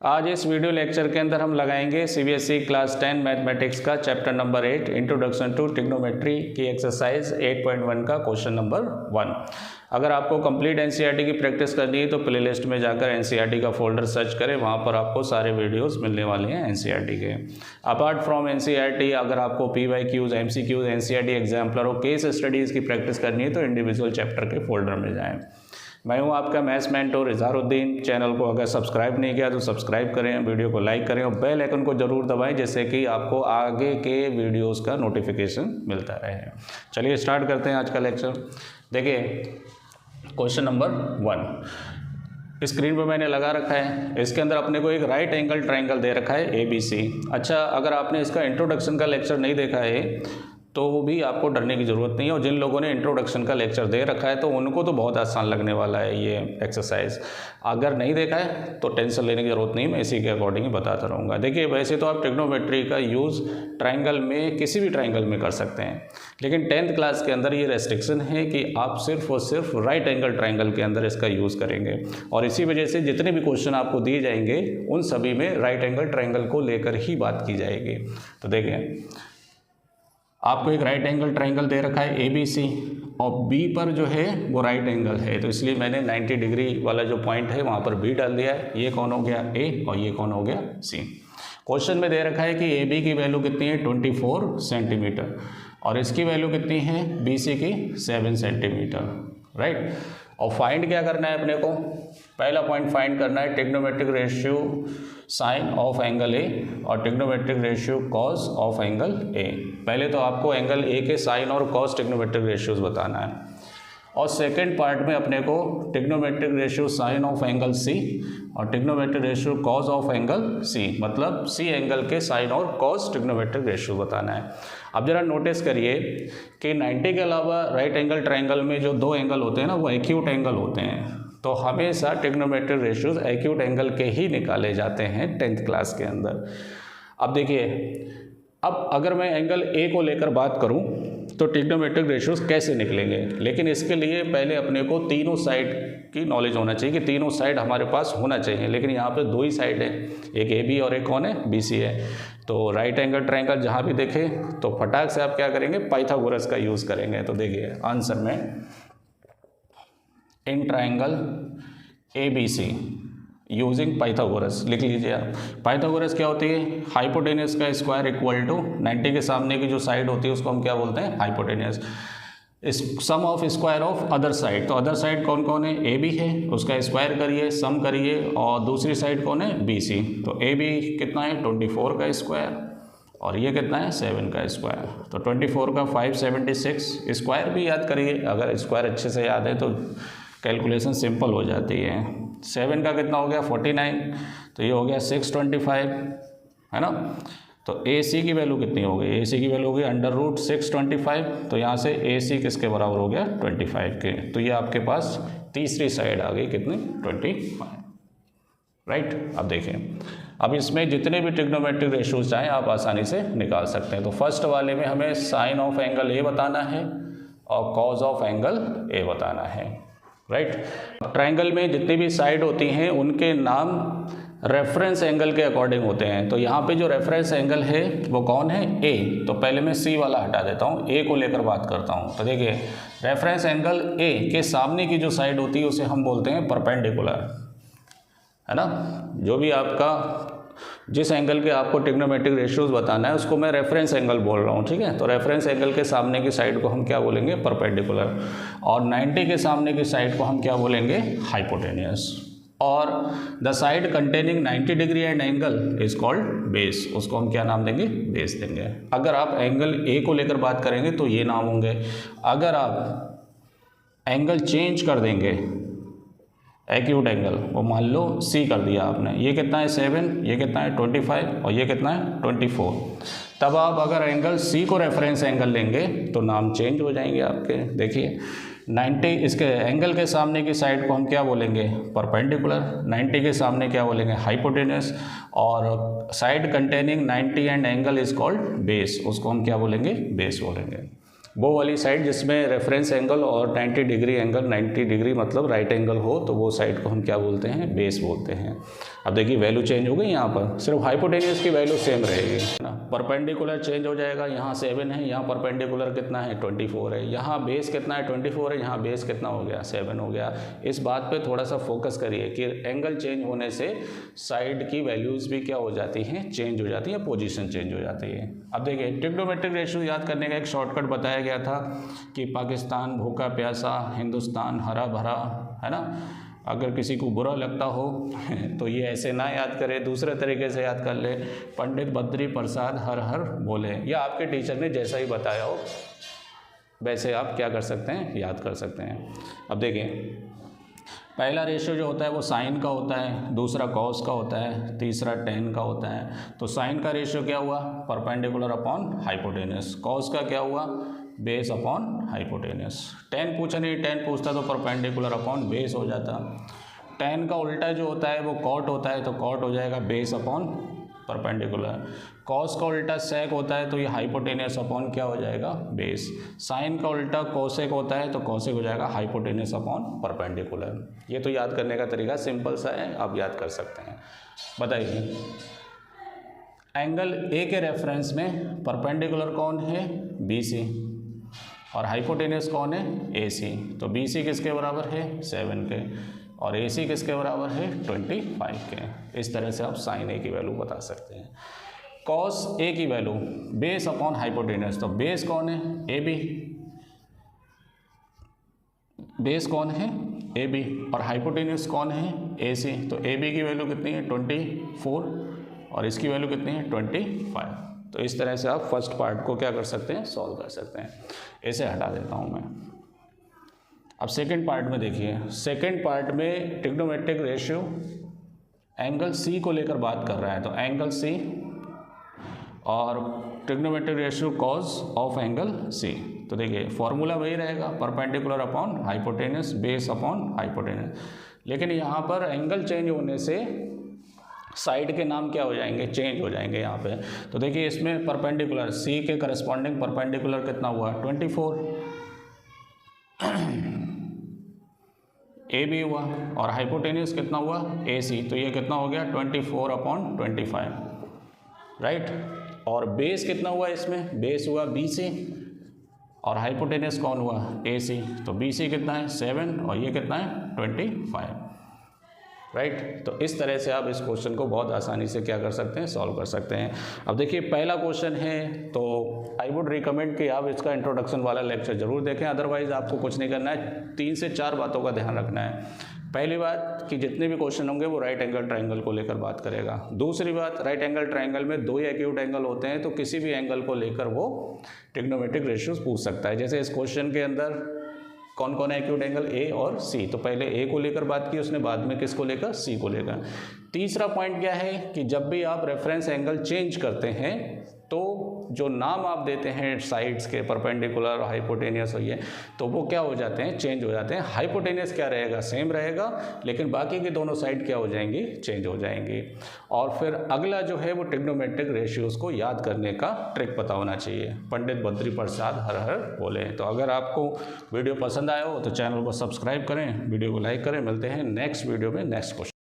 आज इस video lecture के अंदर हम लगाएंगे सीबीएसई क्लास 10 मैथमेटिक्स का chapter number 8 introduction to trigonometry की एक्सरसाइज 8.1 का क्वेश्चन नंबर 1। अगर आपको कंप्लीट एनसीईआरटी की प्रैक्टिस करनी है तो प्लेलिस्ट में जाकर एनसीईआरटी का फोल्डर सर्च करें, वहाँ पर आपको सारे वीडियोस मिलने वाले हैं एनसीईआरटी के। अपार्ट फ्रॉम एनसीईआरटी अगर आपको पीवाईक्यूज, एमसीक्यूज, एनसीईआरटी एग्जाम्पलर और केस स्टडीज़ की प्रैक्टिस करनी है तो इंडिविजुअल चैप्टर के फोल्डर में जाएँ। मैं हूं आपका मैथ्स मेंटर इजहारुद्दीन। चैनल को अगर सब्सक्राइब नहीं किया तो सब्सक्राइब करें, वीडियो को लाइक करें और बेल आइकन को जरूर दबाएं जिससे कि आपको आगे के वीडियोस का नोटिफिकेशन मिलता रहे। चलिए स्टार्ट करते हैं आज का लेक्चर। देखिए क्वेश्चन नंबर 1 स्क्रीन पर मैंने लगा रखा है। इसके अंदर अपने को एक राइट एंगल ट्राइंगल दे रखा है ABC। अच्छा, अगर आपने इसका इंट्रोडक्शन का लेक्चर नहीं देखा है तो वो भी आपको डरने की ज़रूरत नहीं है, और जिन लोगों ने इंट्रोडक्शन का लेक्चर दे रखा है तो उनको तो बहुत आसान लगने वाला है ये एक्सरसाइज। अगर नहीं देखा है तो टेंशन लेने की ज़रूरत नहीं, मैं इसी के अकॉर्डिंग ही बताता रहूँगा। देखिए वैसे तो आप ट्रिग्नोमेट्री का यूज़ ट्राइंगल में, किसी भी ट्राइंगल में कर सकते हैं, लेकिन 10th क्लास के अंदर ये रेस्ट्रिक्शन है कि आप सिर्फ और सिर्फ राइट एंगल ट्राइंगल के अंदर इसका यूज़ करेंगे, और इसी वजह से जितने भी क्वेश्चन आपको दिए जाएंगे उन सभी में राइट एंगल ट्राइंगल को लेकर ही बात की जाएगी। तो देखें, आपको एक राइट एंगल ट्राइंगल दे रखा है ABC और B पर जो है वो राइट एंगल है, तो इसलिए मैंने 90 डिग्री वाला जो पॉइंट है वहाँ पर B डाल दिया है। ये कौन हो गया A और ये कौन हो गया C। क्वेश्चन में दे रखा है कि AB की वैल्यू कितनी है 24 सेंटीमीटर और इसकी वैल्यू कितनी है BC की 7 सेंटीमीटर, राइट। और फाइंड क्या करना है अपने को, पहला पॉइंट फाइंड करना है trigonometric ratio sine of angle A और trigonometric ratio cos of angle A। पहले तो आपको एंगल A के साइन और कॉस ट्रिग्नोमेट्रिक रेशियोज बताना है, और सेकंड पार्ट में अपने को trigonometric ratio sine of angle C और trigonometric ratio cos of angle C, मतलब C एंगल के साइन और कॉस ट्रिग्नोमेट्रिक रेशियो बताना है। अब जरा नोटिस करिए कि 90 के अलावा राइट एंगल ट्राइंगल में जो दो एंगल होते हैं ना वो एक्यूट एंगल होते हैं, तो हमेशा ट्रिग्नोमेट्रिक रेशियोज एक्यूट एंगल के ही निकाले जाते हैं 10th क्लास के अंदर। अब देखिए, अब अगर मैं एंगल A को लेकर बात करूं तो ट्रिग्नोमेट्रिक रेशियोज कैसे निकलेंगे, लेकिन इसके लिए पहले अपने को तीनों साइड की नॉलेज होना चाहिए कि तीनों साइड हमारे पास होना चाहिए, लेकिन यहाँ पे दो ही साइड है, एक AB और एक कौन है BC है। तो राइट एंगल ट्राइंगल जहाँ भी देखें तो फटाक से आप क्या करेंगे, पाइथागोरस का यूज़ करेंगे। तो देखिए आंसर में in triangle ABC using Pythagoras लिख लीजिए आप। पाइथागोरस क्या होती है, हाइपोटेनियस का स्क्वायर इक्वल टू 90 के सामने की जो साइड होती है उसको हम क्या बोलते हैं, हाइपोटेनियस। इस sum of square of other side, तो अदर साइड कौन कौन है, AB है, उसका स्क्वायर करिए, सम करिए, और दूसरी साइड कौन है, BC। तो AB कितना है 24 का स्क्वायर और ये कितना है 7 का स्क्वायर, तो 24 का 576। स्क्वायर भी याद करिए, अगर स्क्वायर अच्छे से याद है तो कैलकुलेशन सिंपल हो जाती है। 7 का कितना हो गया 49, तो ये हो गया 625, है ना। तो AC की वैल्यू कितनी हो गई, AC की वैल्यू हो गई √625, तो यहाँ से AC किसके बराबर हो गया 25 के, तो ये आपके पास तीसरी साइड आ गई कितनी 25, राइट। अब देखें, अब इसमें जितने भी ट्रिग्नोमेट्रिक रेशियोज चाहें आप आसानी से निकाल सकते हैं। तो फर्स्ट वाले में हमें साइन ऑफ एंगल A बताना है और कॉज ऑफ एंगल A बताना है, राइट। ट्राइंगल में जितनी भी साइड होती हैं उनके नाम रेफरेंस एंगल के अकॉर्डिंग होते हैं। तो यहाँ पे जो रेफरेंस एंगल है वो कौन है, A। तो पहले मैं C वाला हटा देता हूँ, A को लेकर बात करता हूँ। तो देखिए रेफरेंस एंगल A के सामने की जो साइड होती है उसे हम बोलते हैं परपेंडिकुलर, है ना। जो भी आपका जिस एंगल के आपको ट्रिग्नोमेट्रिक रेशियोज बताना है उसको मैं रेफरेंस एंगल बोल रहा हूँ, ठीक है। तो रेफरेंस एंगल के सामने की साइड को हम क्या बोलेंगे, परपेंडिकुलर, और 90 के सामने की साइड को हम क्या बोलेंगे, हाइपोटेनियस, और the side containing 90 degree and angle is called base, उसको हम क्या नाम देंगे, बेस देंगे। अगर आप एंगल A को लेकर बात करेंगे तो ये नाम होंगे। अगर आप एंगल चेंज कर देंगे, एक्यूट एंगल, वो मान लो C कर दिया आपने, ये कितना है 7, ये कितना है 25 और ये कितना है 24, तब आप अगर एंगल C को रेफरेंस एंगल लेंगे तो नाम चेंज हो जाएंगे आपके। देखिए 90 इसके एंगल के सामने की साइड को हम क्या बोलेंगे, परपेंडिकुलर, 90 के सामने क्या बोलेंगे, हाइपोटेनस, और side containing 90 and angle is called base, उसको हम क्या बोलेंगे, बेस बोलेंगे। वो वाली साइड जिसमें रेफरेंस एंगल और 90 डिग्री एंगल, 90 डिग्री मतलब राइट एंगल हो, तो वो साइड को हम क्या बोलते हैं, बेस बोलते हैं। अब देखिए वैल्यू चेंज हो गई, यहाँ पर सिर्फ हाइपोटेनियस की वैल्यू सेम रहेगी ना, परपेंडिकुलर चेंज हो जाएगा, यहाँ 7 है, यहाँ परपेंडिकुलर कितना है 24 है, यहाँ बेस कितना है 24 है, यहाँ बेस कितना हो गया 7 हो गया। इस बात पे थोड़ा सा फोकस करिए कि एंगल चेंज होने से साइड की वैल्यूज़ भी क्या हो जाती हैं, चेंज हो जाती है, पोजीशन चेंज हो जाती है। अब देखिए ट्रिग्नोमेट्रिक रेशियो याद करने का एक शॉर्टकट बताया गया था कि पाकिस्तान भूखा प्यासा, हिंदुस्तान हरा भरा, है ना। अगर किसी को बुरा लगता हो तो ये ऐसे ना याद करे, दूसरे तरीके से याद कर ले, पंडित बद्री प्रसाद हर हर बोले, या आपके टीचर ने जैसा ही बताया हो वैसे आप क्या कर सकते हैं, याद कर सकते हैं। अब देखिए पहला रेशियो जो होता है वो साइन का होता है, दूसरा कॉस का होता है, तीसरा टेन का होता है। तो साइन का रेशियो क्या हुआ, परपेंडिकुलर अपॉन हाइपोटेनस। कॉस का क्या हुआ, बेस अपॉन हाइपोटेनस। टेन पूछा नहीं, टेन पूछता तो परपेंडिकुलर अपॉन बेस हो जाता। टेन का उल्टा जो होता है वो कॉट होता है, तो कॉट हो जाएगा बेस अपॉन परपेंडिकुलर। कॉस का उल्टा सेक होता है, तो ये हाइपोटेनस अपॉन क्या हो जाएगा, बेस। साइन का उल्टा कोसेक होता है, तो कोसेक हो जाएगा हाइपोटेनस अपॉन परपेंडिकुलर। ये तो याद करने का तरीका सिंपल सा है, आप याद कर सकते हैं। बताइए एंगल ए के रेफरेंस में परपेंडिकुलर कौन है, BC, और हाइपोटेनस कौन है, AC। तो BC किसके बराबर है, 7 के, और AC किसके बराबर है, 25 के। इस तरह से आप साइन A की वैल्यू बता सकते हैं। कॉस A की वैल्यू बेस अपॉन हाइपोटेनस, तो बेस कौन है, AB, बेस कौन है, AB, और हाइपोटेनस कौन है, AC। तो AB की वैल्यू कितनी है 24, और इसकी वैल्यू कितनी है 25। तो इस तरह से आप फर्स्ट पार्ट को क्या कर सकते हैं, सॉल्व कर सकते हैं। इसे हटा देता हूँ मैं। अब सेकंड पार्ट में देखिए, सेकंड पार्ट में ट्रिग्नोमेट्रिक रेशियो एंगल C को लेकर बात कर रहा है, तो एंगल C और trigonometric ratio cos of angle C। तो देखिए फॉर्मूला वही रहेगा, perpendicular upon hypotenuse, base upon hypotenuse. लेकिन यहाँ पर एंगल चेंज होने से साइड के नाम क्या हो जाएंगे, चेंज हो जाएंगे यहाँ पे। तो देखिए इसमें परपेंडिकुलर C के करस्पॉन्डिंग परपेंडिकुलर कितना हुआ 24, AB हुआ, और हाइपोटेनस कितना हुआ AC। तो ये कितना हो गया 24 अपॉन 25, राइट। और बेस कितना हुआ इसमें, बेस हुआ BC, और हाइपोटेनस कौन हुआ, AC। तो BC कितना है 7, और ये कितना है 25, राइट। तो इस तरह से आप इस क्वेश्चन को बहुत आसानी से क्या कर सकते हैं, सॉल्व कर सकते हैं। अब देखिए पहला क्वेश्चन है, तो आई वुड रिकमेंड कि आप इसका इंट्रोडक्शन वाला लेक्चर जरूर देखें, अदरवाइज आपको कुछ नहीं करना है, 3 से 4 बातों का ध्यान रखना है। पहली बात कि जितने भी क्वेश्चन होंगे वो राइट एंगल ट्रायंगल को लेकर बात करेगा। दूसरी बात, राइट एंगल ट्रायंगल में 2 एक्यूट एंगल होते हैं, तो किसी भी एंगल को लेकर वो ट्रिग्नोमेट्रिक रेशियोज पूछ सकता है। जैसे इस क्वेश्चन के अंदर कौन कौन है एक्यूट एंगल, A और C। तो पहले A को लेकर बात की उसने, बाद में किसको लेकर, C को लेकर। तीसरा पॉइंट क्या है कि जब भी आप रेफरेंस एंगल चेंज करते हैं तो जो नाम आप देते हैं साइड्स के, परपेंडिकुलर, हाइपोटेनियस हो, ये तो वो क्या हो जाते हैं, चेंज हो जाते हैं। हाइपोटेनियस क्या रहेगा, सेम रहेगा, लेकिन बाकी की दोनों साइड क्या हो जाएंगी, चेंज हो जाएंगी। और फिर अगला जो है वो ट्रिग्नोमेट्रिक रेशियोज को याद करने का ट्रिक पता होना चाहिए। पंडित बद्री प्रसाद हर हर बोले। तो अगर आपको वीडियो पसंद आया हो तो चैनल को सब्सक्राइब करें, वीडियो को लाइक करें। मिलते हैं नेक्स्ट वीडियो में नेक्स्ट क्वेश्चन।